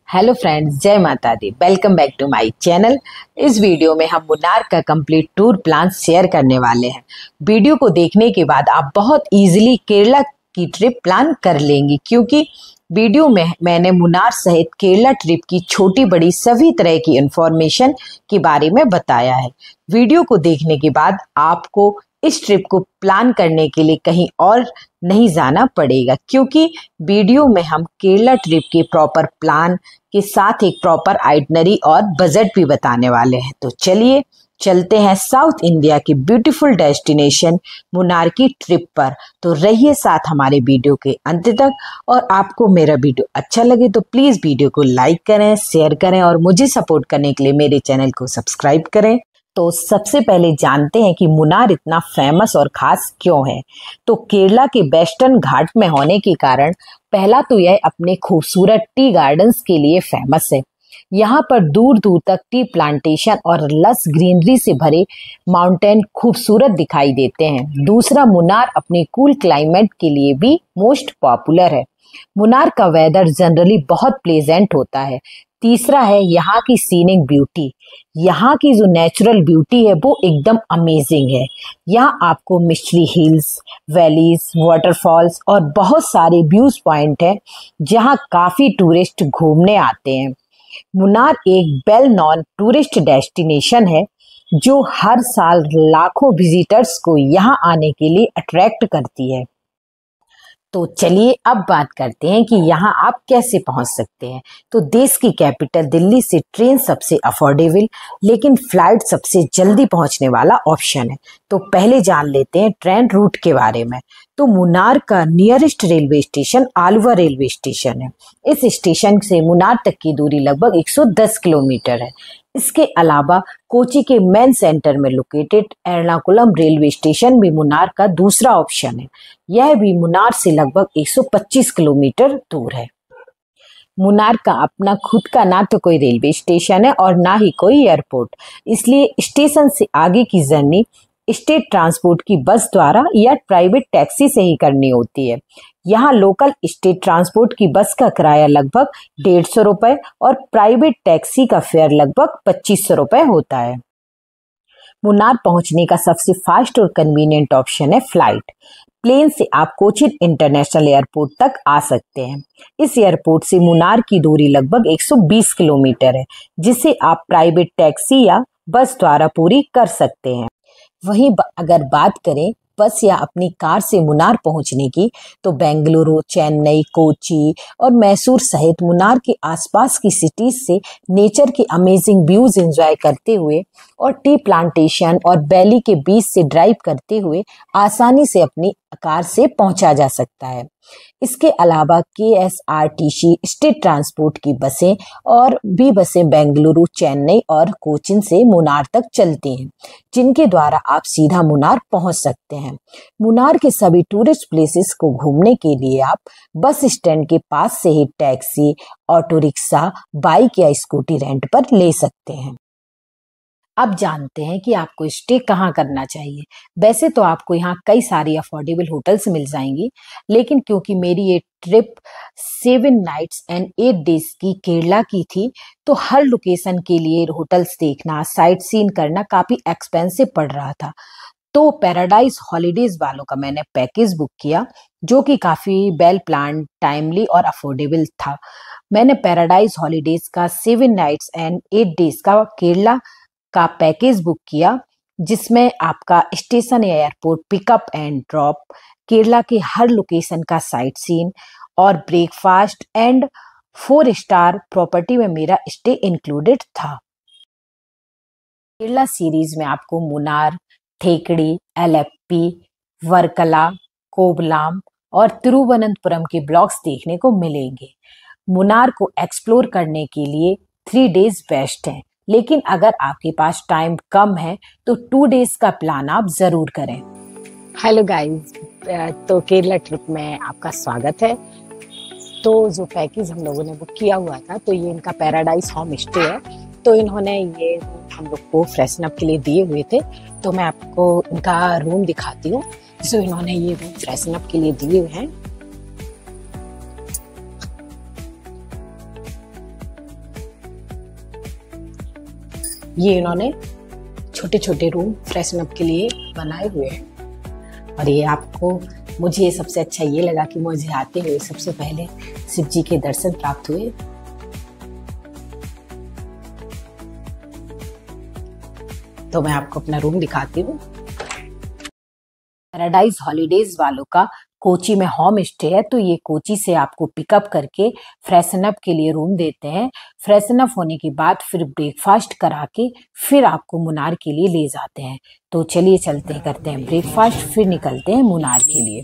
Hello friends, जय माता दी। Welcome back to my channel. इस वीडियो में हम मुन्नार का कंप्लीट टूर प्लान शेयर करने वाले हैं। वीडियो को देखने के बाद आप बहुत इजीली केरला की ट्रिप प्लान कर लेंगी, क्योंकि वीडियो में मैंने मुन्नार सहित केरला ट्रिप की छोटी बड़ी सभी तरह की इंफॉर्मेशन के बारे में बताया है। वीडियो को देखने के बाद आपको इस ट्रिप को प्लान करने के लिए कहीं और नहीं जाना पड़ेगा, क्योंकि वीडियो में हम केरला ट्रिप के प्रॉपर प्लान के साथ एक प्रॉपर आइटनरी और बजट भी बताने वाले हैं। तो चलिए चलते हैं साउथ इंडिया की ब्यूटीफुल डेस्टिनेशन मुन्नार की ट्रिप पर। तो रहिए साथ हमारे वीडियो के अंत तक, और आपको मेरा वीडियो अच्छा लगे तो प्लीज वीडियो को लाइक करें, शेयर करें और मुझे सपोर्ट करने के लिए मेरे चैनल को सब्सक्राइब करें। तो सबसे पहले जानते हैं कि मुन्नार इतना फेमस और खास क्यों है। तो केरला के वेस्टर्न घाट में होने के कारण पहला तो यह अपने खूबसूरत टी गार्डन्स के लिए फेमस है। यहाँ पर दूर दूर तक टी प्लांटेशन और लस ग्रीनरी से भरे माउंटेन खूबसूरत दिखाई देते हैं। दूसरा, मुन्नार अपने कूल क्लाइमेट के लिए भी मोस्ट पॉपुलर है। मुन्नार का वेदर जनरली बहुत प्लेजेंट होता है। तीसरा है यहाँ की सीनिक ब्यूटी। यहाँ की जो नेचुरल ब्यूटी है वो एकदम अमेजिंग है। यहाँ आपको मिस्ट्री हिल्स, वैलीज, वाटरफॉल्स और बहुत सारे व्यूज पॉइंट है जहाँ काफी टूरिस्ट घूमने आते हैं। मुन्नार एक वेल नॉन टूरिस्ट डेस्टिनेशन है जो हर साल लाखों विजिटर्स को यहाँ आने के लिए अट्रैक्ट करती है। तो चलिए अब बात करते हैं कि यहाँ आप कैसे पहुंच सकते हैं। तो देश की कैपिटल दिल्ली से ट्रेन सबसे अफोर्डेबल लेकिन फ्लाइट सबसे जल्दी पहुंचने वाला ऑप्शन है। तो पहले जान लेते हैं ट्रेन रूट के बारे में। तो मुन्नार का nearest railway station Aluva railway station है। इस स्टेशन से मुन्नार तक की दूरी लगभग 110 किलोमीटर है। इसके अलावा कोची के मेन सेंटर में लोकेटेड एर्नाकुलम रेलवे स्टेशन भी मुन्नार का दूसरा ऑप्शन है। यह भी मुन्नार से लगभग 125 किलोमीटर दूर है। मुन्नार का अपना खुद का ना तो कोई रेलवे स्टेशन है और ना ही कोई एयरपोर्ट, इसलिए स्टेशन से आगे की जर्नी स्टेट ट्रांसपोर्ट की बस द्वारा या प्राइवेट टैक्सी से ही करनी होती है। यहाँ लोकल स्टेट ट्रांसपोर्ट की बस का किराया लगभग 150 रुपए और प्राइवेट टैक्सी का फेयर लगभग 2500 रुपए होता है। मुन्नार पहुंचने का सबसे फास्ट और कन्वीनियंट ऑप्शन है फ्लाइट। प्लेन से आप कोचिन इंटरनेशनल एयरपोर्ट तक आ सकते हैं। इस एयरपोर्ट से मुन्नार की दूरी लगभग 120 किलोमीटर है, जिसे आप प्राइवेट टैक्सी या बस द्वारा पूरी कर सकते हैं। वहीं अगर बात करें बस या अपनी कार से मुन्नार पहुंचने की, तो बेंगलुरु, चेन्नई, कोची और मैसूर सहित मुन्नार के आसपास की सिटीज से नेचर के अमेजिंग व्यूज एंजॉय करते हुए और टी प्लांटेशन और वैली के बीच से ड्राइव करते हुए आसानी से अपनी कार से पहुंचा जा सकता है। इसके अलावा KSRTC स्टेट ट्रांसपोर्ट की बसें और भी बसें बेंगलुरु, चेन्नई और कोचिन से मुन्नार तक चलती हैं, जिनके द्वारा आप सीधा मुन्नार पहुंच सकते हैं। मुन्नार के सभी टूरिस्ट प्लेसेस को घूमने के लिए आप बस स्टैंड के पास से ही टैक्सी, ऑटो रिक्शा, बाइक या स्कूटी रेंट पर ले सकते हैं। अब जानते हैं कि आपको स्टे कहाँ करना चाहिए। वैसे तो आपको यहाँ कई सारी अफोर्डेबल होटल्स मिल जाएंगी, लेकिन क्योंकि मेरी ये ट्रिप 7 नाइट्स एंड 8 डेज की केरला की थी, तो हर लोकेशन के लिए होटल्स देखना, साइट सीन करना काफी एक्सपेंसिव पड़ रहा था। तो पैराडाइज हॉलीडेज वालों का मैंने पैकेज बुक किया, जो कि काफी वेल प्लान, टाइमली और अफोर्डेबल था। मैंने पैराडाइज हॉलीडेज का 7 नाइट्स एंड 8 डेज का केरला का पैकेज बुक किया, जिसमें आपका स्टेशन या airport pickup and drop, Kerala के हर लोकेशन का साइट सीन और ब्रेकफास्ट एंड 4 स्टार प्रॉपर्टी में मेरा स्टे इंक्लूडेड था। केरला सीरीज में आपको मुन्नार, थेकड़ी, एलेप्पी, वर्कला, कोवलाम और तिरुवनंतपुरम के ब्लॉग्स देखने को मिलेंगे। मुन्नार को एक्सप्लोर करने के लिए 3 डेज बेस्ट है, लेकिन अगर आपके पास टाइम कम है तो 2 डेज का प्लान आप जरूर करें। हेलो गाइस, तो केरला ट्रिप में आपका स्वागत है। तो जो पैकेज हम लोगों ने बुक किया हुआ था, तो ये इनका पैराडाइज होम स्टे है। तो इन्होंने ये हम लोग को फ्रेशन अप के लिए दिए हुए थे। तो मैं आपको इनका रूम दिखाती हूँ। जो इन्होंने ये रूम फ्रेशन अप के लिए दिए हुए हैं। ये इन्होंने छोटे छोटे रूम फ्रेशन अप के लिए बनाए हुए हैं। और ये आपको, मुझे ये सबसे अच्छा ये लगा कि मुझे आते हुए सबसे पहले शिव जी के दर्शन प्राप्त हुए। तो मैं आपको अपना रूम दिखाती हूँ। पैराडाइज हॉलीडेज वालों का कोची में होम स्टे है, तो ये कोची से आपको पिकअप करके फ्रेशन अप के लिए रूम देते हैं। फ्रेशन अप होने के बाद फिर ब्रेकफास्ट करा के फिर आपको मुनार के लिए ले जाते हैं। तो चलिए चलते हैं, करते हैं ब्रेकफास्ट, फिर निकलते हैं मुनार के लिए।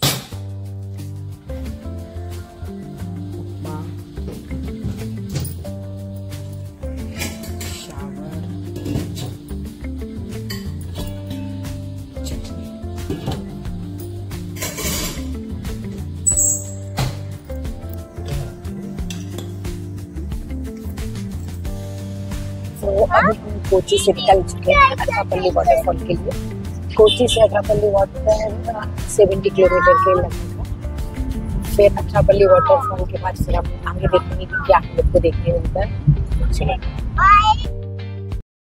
तो अभी हम कोची से निकल चुके हैं अथरापल्ली वाटरफॉल के लिए। कोची से अथरापल्ली वाटर 70 किलोमीटर के लगभग है। फिर अथरापल्ली वाटरफॉल के बाद फिर हम आगे देखेंगे कि क्या हम लोग को देखने मिलता है।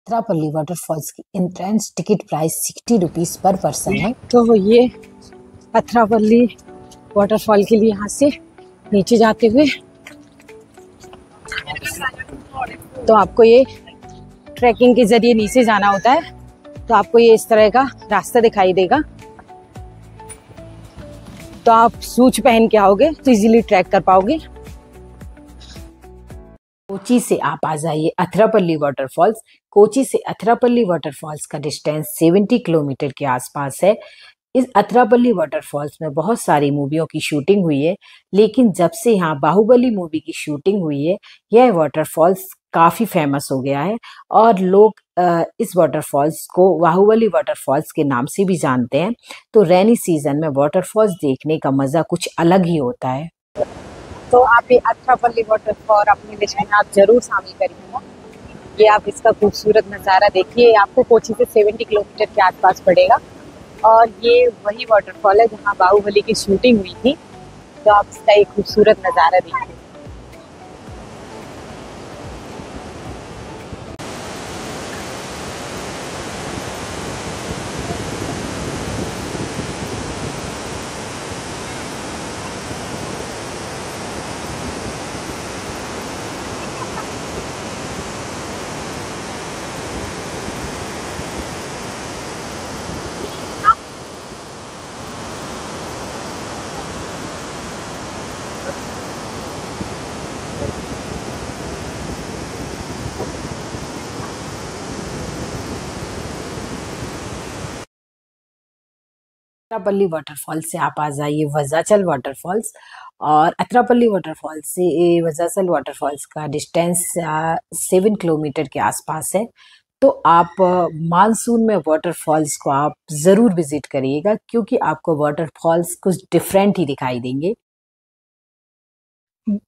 अथरापल्ली वाटरफॉल्स की entrance ticket price 60 rupees per person है। तो ये अथरापल्ली वाटरफॉल के लिए यहाँ से नीचे जाते हुए तो आपको ये ट्रैकिंग के जरिए नीचे जाना होता है। तो आपको ये इस तरह का रास्ता दिखाई देगा, तो आप शूज पहन के आओगे तो इजीली ट्रैक कर पाओगे। कोची से आप आ जाइए अथरापल्ली वाटरफॉल्स। कोची से अथरापल्ली वाटरफॉल्स का डिस्टेंस 70 किलोमीटर के आसपास है। इस अथरापल्ली वाटरफॉल्स में बहुत सारी मूवियों की शूटिंग हुई है, लेकिन जब से यहाँ बाहुबली मूवी की शूटिंग हुई है, यह वाटरफॉल्स काफी फेमस हो गया है और लोग इस वाटरफॉल्स को बाहुबली वाटरफॉल्स के नाम से भी जानते हैं। तो रेनी सीजन में वाटरफॉल्स देखने का मजा कुछ अलग ही होता है। तो आप ये अथरापल्ली वाटरफॉल अपनी लिस्ट में आप जरूर शामिल करिएगा। ये आप इसका खूबसूरत नज़ारा देखिए। आपको कोची से 70 किलोमीटर के आसपास पड़ेगा और ये वही वाटरफॉल है जहाँ बाहुबली की शूटिंग हुई थी। तो आप इसका एक खूबसूरत नज़ारा देखिए। अथरापल्ली वाटरफॉल से आप आ जाइए वज्राचल वाटरफॉल्स। और अथरापल्ली वाटरफॉल से वज्राचल वाटरफॉल्स का डिस्टेंस 7 किलोमीटर के आसपास है। तो आप मानसून में वाटरफॉल्स को आप ज़रूर विजिट करिएगा, क्योंकि आपको वाटरफॉल्स कुछ डिफरेंट ही दिखाई देंगे।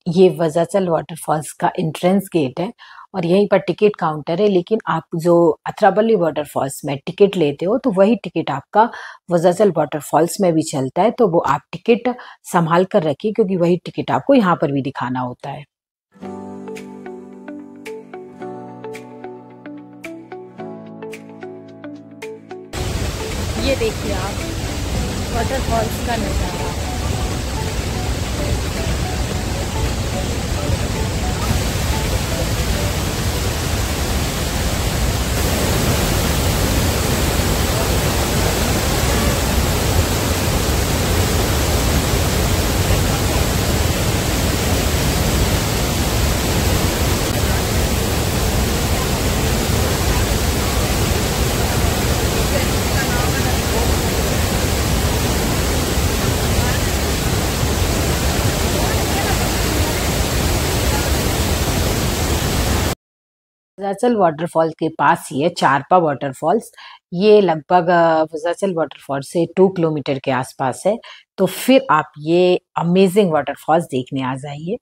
ये वज्राचल वाटरफॉल्स का एंट्रेंस गेट है और यहीं पर टिकट काउंटर है, लेकिन आप जो अथरापल्ली वाटरफॉल्स में टिकट लेते हो तो वही टिकट आपका वज्राचल वाटरफॉल्स में भी चलता है। तो वो आप टिकट संभाल कर रखिए, क्योंकि वही टिकट आपको यहाँ पर भी दिखाना होता है। ये देखिए आप वाटरफॉल्स का नज़ारा। वज्राचल वाटरफॉल के पास ही है चारपा वाटरफॉल्स। ये लगभग वज्राचल वाटरफॉल से 2 किलोमीटर के आसपास है। तो फिर आप ये अमेजिंग वाटरफॉल्स देखने आ जाइए।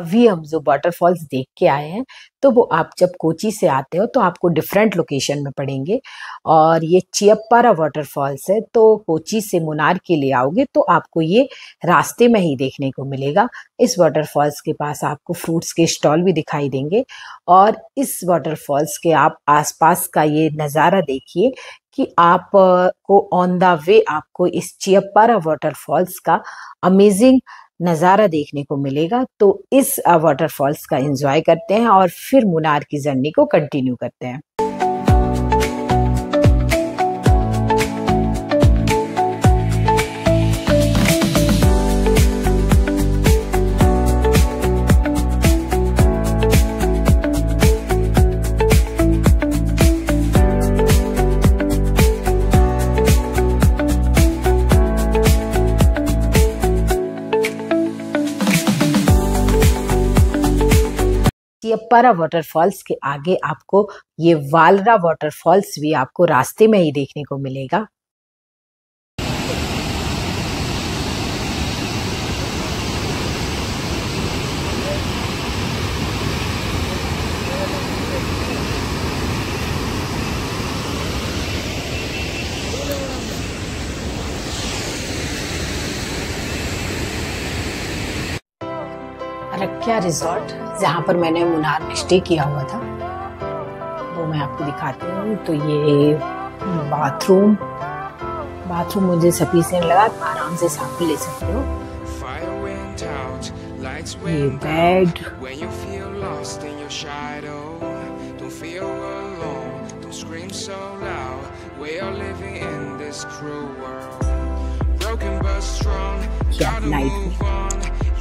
अभी हम जो वाटरफॉल्स देख के आए हैं, तो वो आप जब कोची से आते हो तो आपको डिफरेंट लोकेशन में पड़ेंगे। और ये चियप्पारा वाटरफॉल्स है, तो कोची से मुनार के लिए आओगे तो आपको ये रास्ते में ही देखने को मिलेगा। इस वाटरफॉल्स के पास आपको फ्रूट्स के स्टॉल भी दिखाई देंगे। और इस वाटरफॉल्स के आप आसपास का ये नज़ारा देखिए कि आप को ऑन द वे आपको इस चियप्पारा वाटरफॉल्स का अमेजिंग नज़ारा देखने को मिलेगा। तो इस वाटरफॉल्स का एंजॉय करते हैं और फिर मुनार की जर्नी को कंटिन्यू करते हैं। चियप्पारा वाटरफॉल्स के आगे आपको ये वालरा वाटरफॉल्स भी आपको रास्ते में ही देखने को मिलेगा। रक्या रिजॉर्ट, जहाँ पर मैंने मुनार में स्टे किया हुआ था, वो मैं आपको दिखाती हूँ। तो ये बाथरूम मुझे सफिशिएंट लगा, आराम से साफ ले सकते हो। ये bed, night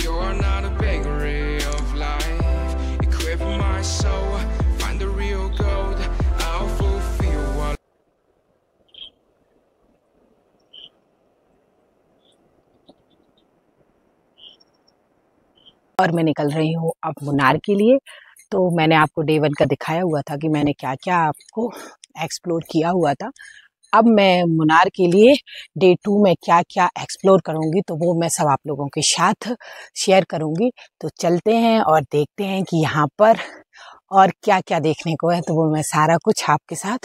You're not a bakery of life. Equip my soul, find the real gold. I'll fulfill what. और मैं निकल रही हूँ अब मुनार के लिए। तो मैंने आपको डे 1 का दिखाया हुआ था कि मैंने क्या क्या आपको एक्सप्लोर किया हुआ था। अब मैं मुनार के लिए डे 2 में क्या क्या एक्सप्लोर करूंगी, तो वो मैं सब आप लोगों के साथ शेयर करूंगी। तो चलते हैं और देखते हैं कि यहाँ पर और क्या क्या देखने को है। तो वो मैं सारा कुछ आपके साथ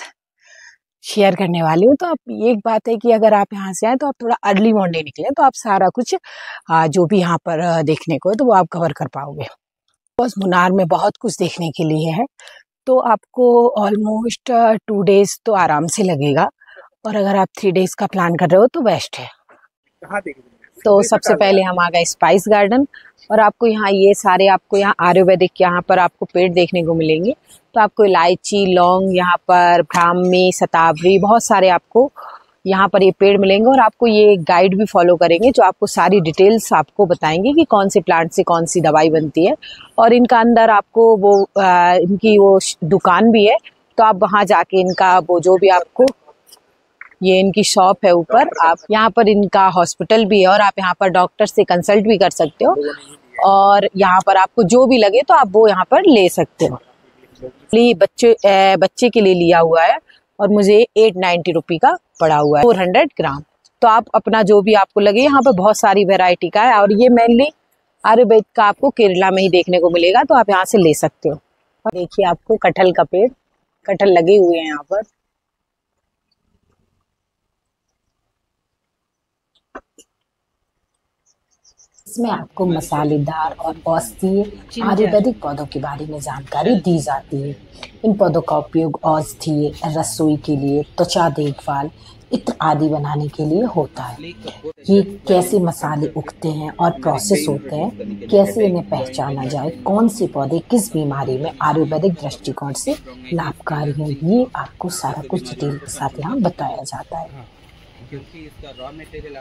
शेयर करने वाली हूँ। तो अब एक बात है कि अगर आप यहाँ से आए तो आप थोड़ा अर्ली मॉर्निंग निकलें, तो आप सारा कुछ जो भी यहाँ पर देखने को है तो वो आप कवर कर पाओगे। बस मुनार में बहुत कुछ देखने के लिए है, तो आपको ऑलमोस्ट 2 डेज तो आराम से लगेगा। और अगर आप 3 डेज का प्लान कर रहे हो तो बेस्ट है। तो सबसे पहले हम आ गए स्पाइस गार्डन, और आपको यहाँ ये सारे आपको यहाँ आयुर्वेदिक यहाँ पर आपको पेड़ देखने को मिलेंगे। तो आपको इलायची, लौंग, यहाँ पर ब्राह्मी, शतावरी, बहुत सारे आपको यहाँ पर ये पेड़ मिलेंगे। और आपको ये गाइड भी फॉलो करेंगे जो आपको सारी डिटेल्स आपको बताएंगे कि कौन से प्लांट से कौन सी दवाई बनती है। और इनका अंदर आपको वो इनकी वो दुकान भी है, तो आप वहाँ जाके इनका वो जो भी आपको ये इनकी शॉप है ऊपर, आप यहाँ पर इनका हॉस्पिटल भी है और आप यहाँ पर डॉक्टर से कंसल्ट भी कर सकते हो। और यहाँ पर आपको जो भी लगे तो आप वो यहाँ पर ले सकते हो। बच्चे के लिए लिया हुआ है और मुझे 890 रुपये का पड़ा हुआ है, 400 ग्राम। तो आप अपना जो भी आपको लगे, यहाँ पर बहुत सारी वेराइटी का है। और ये मेनली आयुर्वेद का आपको केरला में ही देखने को मिलेगा, तो आप यहाँ से ले सकते हो। देखिए आपको कटहल का पेड़, कटहल लगे हुए हैं यहाँ पर। इसमें आपको मसालेदार और औषधीय आयुर्वेदिक पौधों के बारे में जानकारी दी जाती है। इन पौधों का उपयोग औषधीय, रसोई के लिए, त्वचा देखभाल, इत्र आदि बनाने के लिए होता है। ये कैसे मसाले उगते हैं और प्रोसेस होते हैं, कैसे इन्हें पहचाना जाए, कौन से पौधे किस बीमारी में आयुर्वेदिक दृष्टिकोण से लाभकारी हैं, ये आपको सारा कुछ डिटेल के साथ यहाँ बताया जाता है। क्योंकि इसका raw material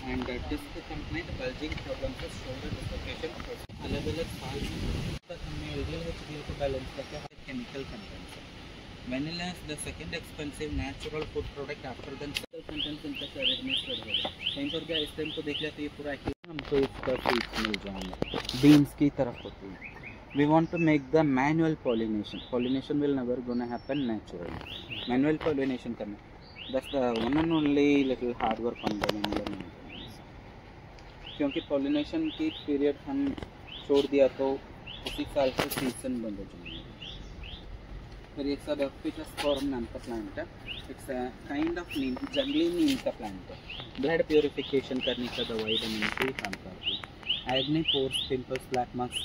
and disc complaint, bulging problems, shoulder dislocation, अलग-अलग साल तक हमने LDL HDL को बैलेंस करके हर chemical contents. Vanilla is the second expensive natural food product after the chemical contents in the शरीर में स्टोर हो गया। कहीं पर क्या इस टाइम को देख लिया तो ये पूरा हमको इसका सीड्स मिल जाएंगे, बीन्स की तरफ होती है। We want to make the manual pollination. Pollination will never gonna happen naturally. Manual pollination करना, that's the one and only little hard work on the manual. क्योंकि पॉलिनेशन की पीरियड हम छोड़ दिया तो उसी साल से सीजन बंद हो जाएगा। फिर एक सब एपिटोस्पोरम नाम का प्लांट है। इट्स काइंड ऑफ नीम, जंगली नीम का प्लांट है। ब्लड प्योरिफिकेशन करने का दवाई बनाने के लिए काम करती है। Acne, pores, pimples, black marks,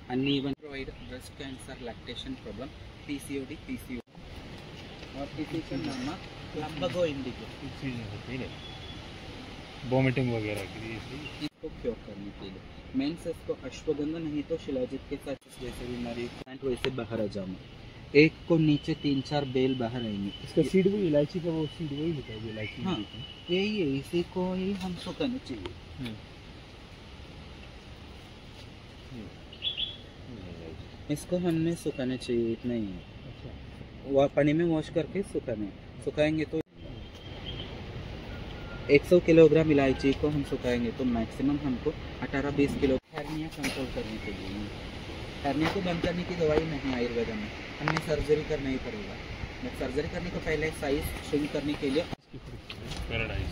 uneven thyroid, breast cancer, lactation problem, PCOD, और फिजिशियन नाम प्लम्बगो इंडिगो, वोमिटिंग वगैरह के लिए इसको क्योर करने के लिए। मेंसेस को अश्वगंधा नहीं तो शिलाजित के साथ जैसे बीमारी प्लांट वैसे बाहर आ जाऊँ। एक को नीचे 3-4 बेल बाहर आएंगे। इसका सीड भी इलायची का वो सीड वही होता है जो इलायची। हाँ, यही है, इसी को ही हम सुखाना चाहिए। इसको हमने सुखाना चाहिए, इतना ही है। अच्छा, पानी में वॉश करके सुखाएंगे तो 100 किलोग्राम इलायची को हम सुखाएंगे तो मैक्सिमम हमको 18-20 किलो। हर्निया कंट्रोल करने के लिए, हर्निया को बंद करने की दवाई नहीं आयुर्वेद में, हमें सर्जरी करना ही पड़ेगा। सर्जरी करने को पहले साइज श्रिंक करने के लिए पैराडाइज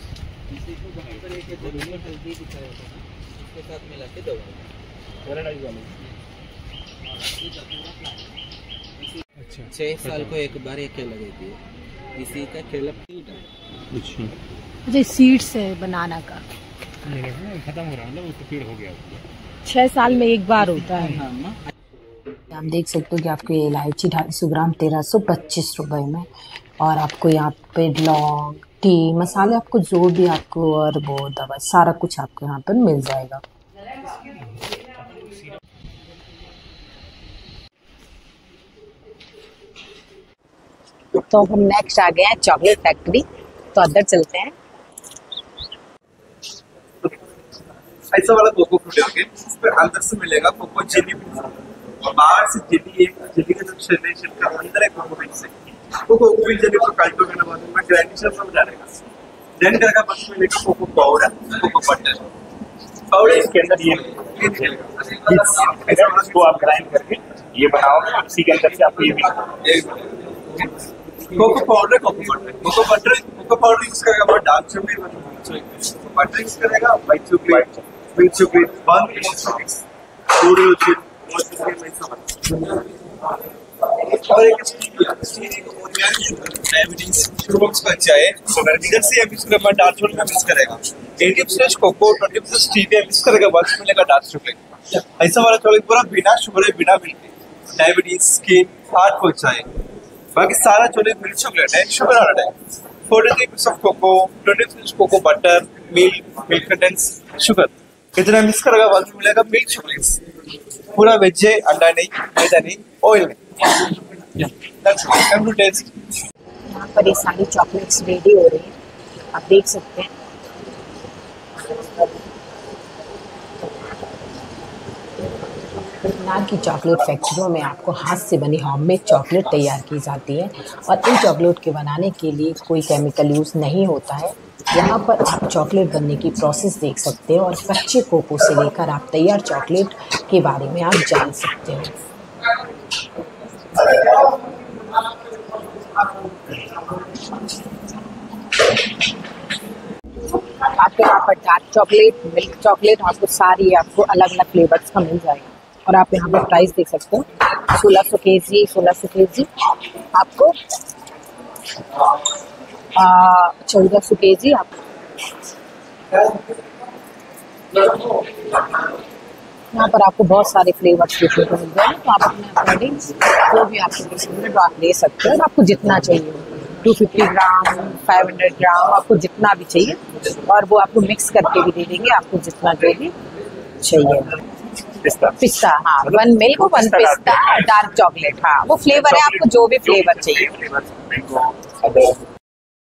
इसी को बंद करके हल्दी दिखाया होता है ना, इसके साथ मिला के दवाई पैराडाइज वाले। अच्छा, 6 साल को एक बार एक केला देती है। इसी का केला सीड है। अच्छा, सीड्स है बनाना का, खत्म हो रहा है, मतलब पेड़ हो गया। 6 साल में एक बार होता है। हाँ, आप देख सकते हो कि आपको ये इलायची 250 ग्राम 1325 रुपए में, और आपको यहाँ पे लौंग, टी मसाले, आपको जो भी आपको और वो दवा सारा कुछ आपको यहाँ पर मिल जाएगा। तो हम नेक्स्ट आ गए हैं चॉकलेट फैक्ट्री, तो अंदर चलते हैं। ऐसा वाला कोको फ्रूट है, इसमें अंदर से मिलेगा कोको जेली और बाहर से जेली का जो शेल का अंदर है कोको बीज से। वो कोको बीज जेली को काट करने बाद में ग्राइंडेशन में डालेगा। देन करके बस मिलेगा कोको पाउडर, कोको पाउडर इसके अंदर ये इसको आप ग्राइंड करके ये बनाओगे, इसी के अंदर से आपको ये कोको पाउडर यूज करेगा बहुत डार्क चॉकलेट, बटर यूज करेगा व्हाइट चॉकलेट, मिल्क चॉकलेट, बन और एक डायबिटीज शुगर्स का अच्छा है। इधर से मिक्स करेगा डार्क चॉकलेट में मिक्स करेगा, 80% कोको 20% स्टीविया मिक्स करेगा, बस मिलेगा डार्क चॉकलेट। ऐसा वाला चॉकलेट पूरा बिना शुगर है, बिना मिल्क, डायबिटीज, स्किन, हार्ट को अच्छा है। बाकी सारा मिल्क चॉकलेट है, शुगर वाला है। 43% of cocoa, 20% cocoa butter, milk contents sugar, कितना मिक्स करेगा बाद में मिलेगा मिल्क चॉकलेट्स। पूरा वेज है, अंडा नहीं, मैदा नहीं, ऑयल नहीं। That's it. Come to taste. यहाँ पर ये सारी चॉकलेट्स रेडी हो रही हैं, आप देख सकते हैं। नार की चॉकलेट फैक्ट्रियों में आपको हाथ से बनी होममेड चॉकलेट तैयार की जाती है, और इन चॉकलेट के बनाने के लिए कोई केमिकल यूज़ नहीं होता है। यहाँ पर आप चॉकलेट बनने की प्रोसेस देख सकते हैं, और कच्चे कोको से लेकर आप तैयार चॉकलेट के बारे में आप जान सकते हो। आपके यहाँ पर डार्क चॉकलेट, मिल्क चॉकलेट, आपको सारी आपको अलग अलग फ्लेवर्स का मिल जाएगा। और आप यहाँ पर प्राइस देख सकते हो, 1600 केजी, 1600 केजी आपको 1400 केजी आपको। यहाँ पर आपको बहुत सारे फ्लेवर्स देखने को मिल जाएंगे, तो आप अपने अकॉर्डिंग जो भी आपको पसंद है वो आप ले सकते हो। आपको जितना चाहिए, 250 ग्राम, 500 ग्राम, आपको जितना भी चाहिए, और वो आपको मिक्स करके भी दे देंगे, आपको जितना जो भी चाहिए। पिस्ता, हाँ, 1 मिल्क, 1 पिस्ता, डार्क चॉकलेट, हाँ, वो फ्लेवर है, आपको जो भी फ्लेवर चाहिए।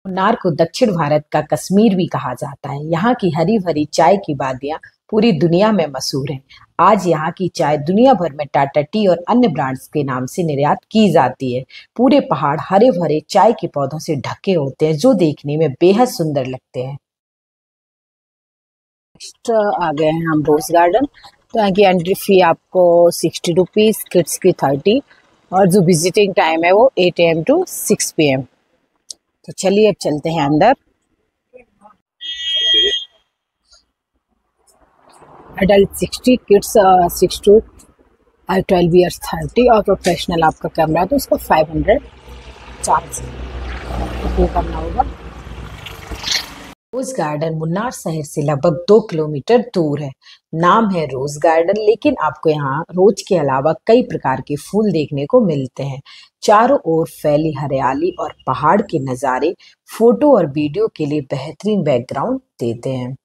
मुन्नार को दक्षिण भारत का कश्मीर भी कहा जाता है। यहाँ की हरी भरी चाय की वादियाँ पूरी दुनिया में मशहूर हैं। आज यहाँ की चाय दुनिया भर में टाटा टी और अन्य ब्रांड्स के नाम से निर्यात की जाती है। पूरे पहाड़ हरे भरे चाय के पौधों से ढके होते हैं, जो देखने में बेहद सुंदर लगते हैं। नेक्स्ट आ गए हैं हम रोज गार्डन। तो यहाँ की एंट्री फी आपको 60 रुपीज़, किड्स की 30, और जो विजिटिंग टाइम है वो 8 AM to 6 PM। तो चलिए अब चलते हैं अंदर। Adult 60, kids 6 to i12 years 30 और प्रोफेशनल आपका कैमरा है तो उसका 500 चार्ज पे करना होगा। रोज गार्डन मुन्नार शहर से लगभग 2 किलोमीटर दूर है। नाम है रोज गार्डन, लेकिन आपको यहाँ रोज के अलावा कई प्रकार के फूल देखने को मिलते हैं। चारों ओर फैली हरियाली और पहाड़ के नज़ारे फोटो और वीडियो के लिए बेहतरीन बैकग्राउंड देते हैं।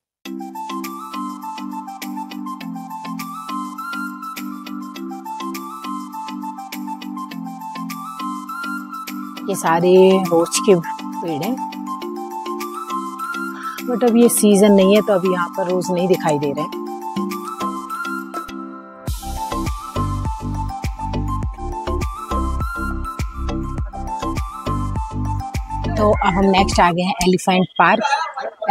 ये सारे रोज के पेड़ हैं, बट अब ये सीजन नहीं है तो अभी यहाँ पर रोज नहीं दिखाई दे रहे हैं। तो अब हम नेक्स्ट आ गए हैं एलिफेंट पार्क।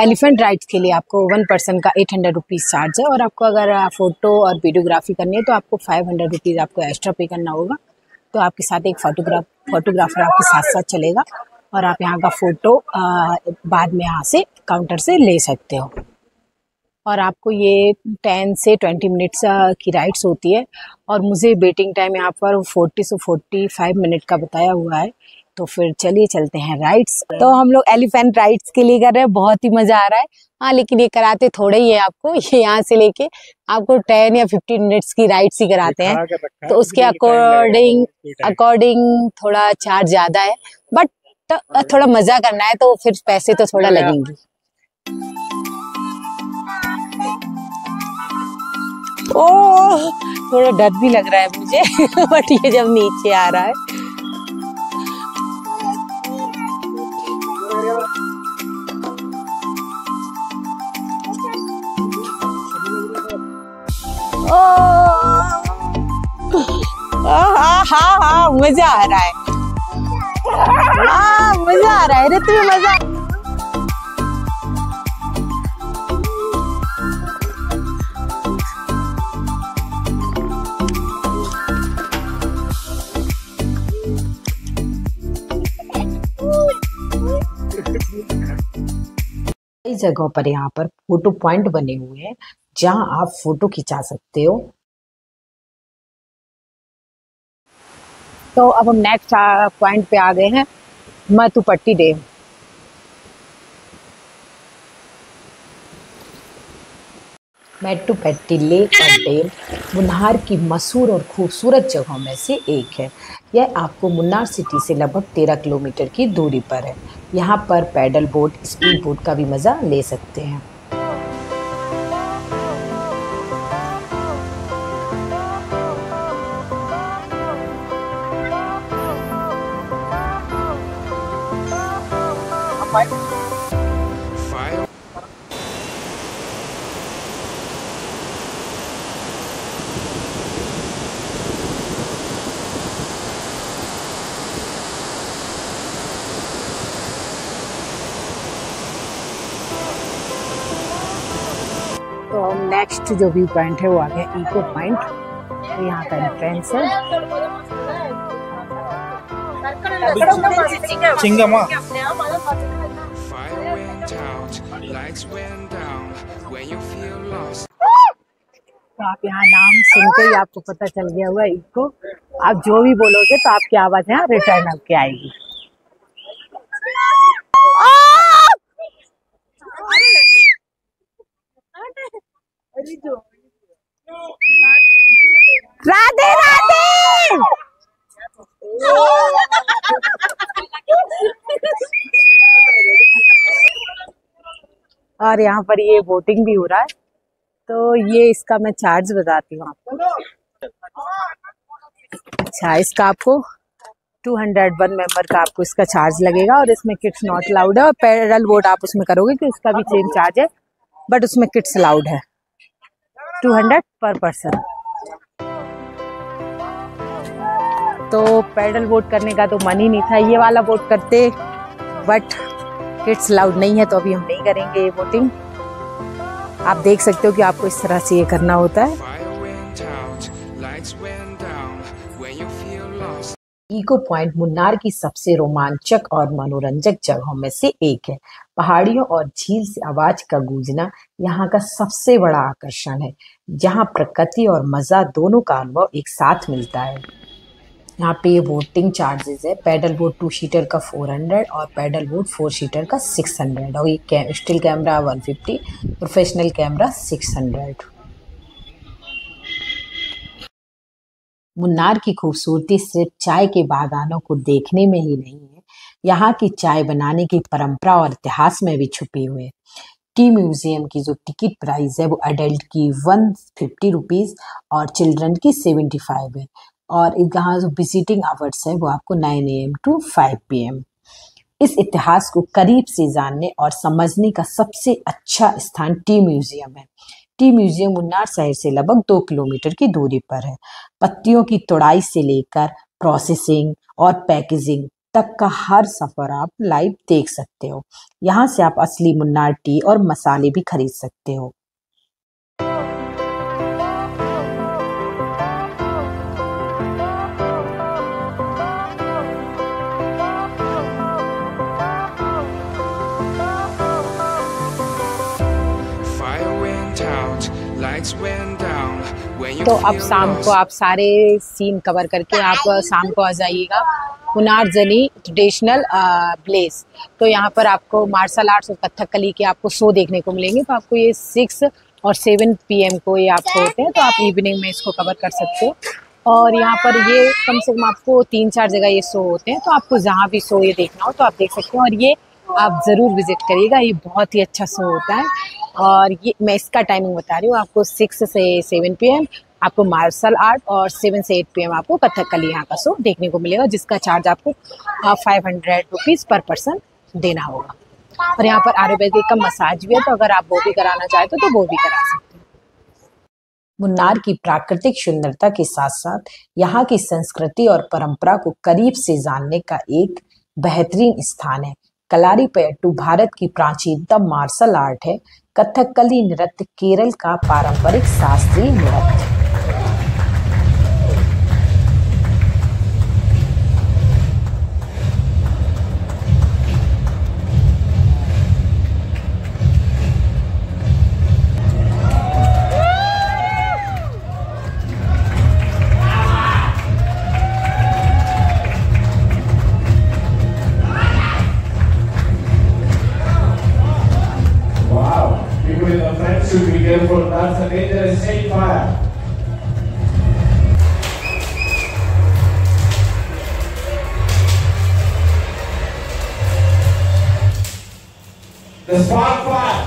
एलिफेंट राइड्स के लिए आपको 1 पर्सन का 800 रुपीज़ चार्ज है और आपको अगर फ़ोटो और वीडियोग्राफी करनी है तो आपको 500 रुपीज़ आपको एक्स्ट्रा पे करना होगा। तो आपके साथ एक फोटोग्राफर आपके साथ साथ चलेगा और आप यहाँ का फ़ोटो बाद में यहाँ से काउंटर से ले सकते हो। और आपको ये 10 से 20 मिनट्स की राइड्स होती है और मुझे वेटिंग टाइम यहाँ पर 40 से 45 मिनट का बताया हुआ है। तो फिर चलिए चलते हैं राइड्स। तो हम लोग एलिफेंट राइड्स के लिए कर रहे हैं, बहुत ही मज़ा आ रहा है। हाँ, लेकिन ये कराते थोड़े ही है आपको, ये यहाँ से लेके आपको 10 या 15 मिनट्स की राइड्स ही कराते हैं, तो उसके अकॉर्डिंग थोड़ा चार्ज ज़्यादा है, बट थोड़ा मज़ा करना है तो फिर पैसे तो थोड़ा लगेंगे। ओह, थोड़ा डर भी लग रहा है मुझे बट ये जब नीचे आ रहा है हाँ मजा आ रहा है। हाँ मजा आ रहा है रे, तुम्हें मजा। कई जगहों पर यहाँ पर फोटो पॉइंट बने हुए हैं जहाँ आप फोटो खिंचा सकते हो। तो अब हम नेक्स्ट पॉइंट पे आ गए हैं, मथुपट्टी डैम। मेट्टुपट्टी लेक और डैम मुन्नार की मशहूर और खूबसूरत जगहों में से एक है। यह आपको मुन्नार सिटी से लगभग 13 किलोमीटर की दूरी पर है। यहाँ पर पैडल बोट, स्पीड बोट का भी मज़ा ले सकते हैं। तो नेक्स्ट जो व्यू पॉइंट है वो आ गया इको पॉइंट। तो यहाँ का एंट्रेंस है। चिंगमा तो आप यहाँ नाम सुनते ही आपको पता चल गया हुआ इको। आप जो भी बोलोगे तो आपकी आवाज यहाँ रिटर्न आपके आएगी। राधे राधे। और यहाँ पर ये बोटिंग भी हो रहा है, तो ये इसका मैं चार्ज बताती हूँ आपको। अच्छा, इसका आपको 200 1 मेंबर का आपको इसका चार्ज लगेगा और इसमें किड्स नॉट अलाउड है। और पैडल बोट आप उसमें करोगे तो उसका भी सेम चार्ज है, बट उसमें किड्स अलाउड है। 200 पर पर्सन। तो पैडल बोट करने का तो मन ही नहीं था, ये वाला बोट करते, बट किड्स अलाउड नहीं है तो अभी हम नहीं करेंगे ये बोटिंग। आप देख सकते हो कि आपको इस तरह से ये करना होता है। इको पॉइंट मुन्नार की सबसे रोमांचक और मनोरंजक जगहों में से एक है। पहाड़ियों और झील से आवाज का गूंजना यहाँ का सबसे बड़ा आकर्षण है, जहाँ प्रकृति और मजा दोनों का अनुभव एक साथ मिलता है। यहाँ पे बोटिंग चार्जेस है। पैडल बोट 2 सीटर का 400 और पैडल बोट 4 सीटर का 600 और ये still camera 150, professional camera 600। Munnar की खूबसूरती सिर्फ चाय के बागानों को देखने में ही नहीं है, यहाँ की चाय बनाने की परंपरा और इतिहास में भी छुपी हुई है। टी म्यूजियम की जो टिकट प्राइस है वो अडल्ट की 150 रुपीज़ और चिल्ड्रन की 75 है। और यहाँ जो विजिटिंग आवर्स है वो आपको 9 AM to 5 PM। इस इतिहास को करीब से जानने और समझने का सबसे अच्छा स्थान टी म्यूजियम है। टी म्यूजियम मुन्नार शहर से लगभग 2 किलोमीटर की दूरी पर है। पत्तियों की तोड़ाई से लेकर प्रोसेसिंग और पैकेजिंग तक का हर सफर आप लाइव देख सकते हो। यहाँ से आप असली मुन्नार टी और मसाले भी खरीद सकते हो। तो अब शाम को आप सारे सीन कवर करके आप शाम को आ जाइएगा मुन्नार जनी ट्रेडिशनल प्लेस। तो यहाँ पर आपको मार्शल आर्ट्स और कथकली के आपको शो देखने को मिलेंगे। तो आपको ये 6 और 7 PM को ये आपको होते हैं, तो आप इवनिंग में इसको कवर कर सकते हो। और यहाँ पर ये कम से कम आपको 3-4 जगह ये शो होते हैं, तो आपको जहाँ भी शो ये देखना हो तो आप देख सकते हो। और ये आप ज़रूर विजिट करिएगा, ये बहुत ही अच्छा शो होता है। और ये मैं इसका टाइमिंग बता रही हूँ आपको, 6 से 7 PM आपको मार्शल आर्ट और 7 से 8 PM आपको कथकली यहाँ का शो देखने को मिलेगा, जिसका चार्ज आपको 500 रुपीज़ पर पर्सन देना होगा। और यहाँ पर आयुर्वेदिक का मसाज भी है, तो अगर आप वो भी कराना चाहते हो तो वो भी करा सकते हो। मुन्नार की प्राकृतिक सुंदरता के साथ साथ यहाँ की संस्कृति और परंपरा को करीब से जानने का एक बेहतरीन स्थान है। कलारीपयट्टू भारत की प्राचीनतम मार्शल आर्ट है। कथकली नृत्य केरल का पारंपरिक शास्त्रीय नृत्य। People in the front should be careful, that's a dangerous safe fire. The spark fire.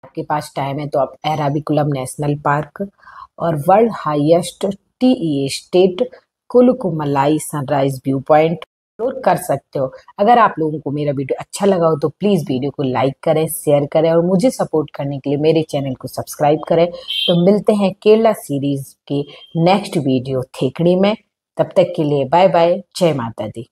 आपके पास टाइम है तो आप एराविकुलम नेशनल पार्क और world highest tea estate Kolukkumalai sunrise view point explore कर सकते हो। अगर आप लोगों को मेरा वीडियो अच्छा लगा हो तो प्लीज़ वीडियो को लाइक करें, शेयर करें और मुझे सपोर्ट करने के लिए मेरे चैनल को सब्सक्राइब करें। तो मिलते हैं केरला सीरीज़ के नेक्स्ट वीडियो थेकड़ी में। तब तक के लिए बाय बाय, जय माता दी।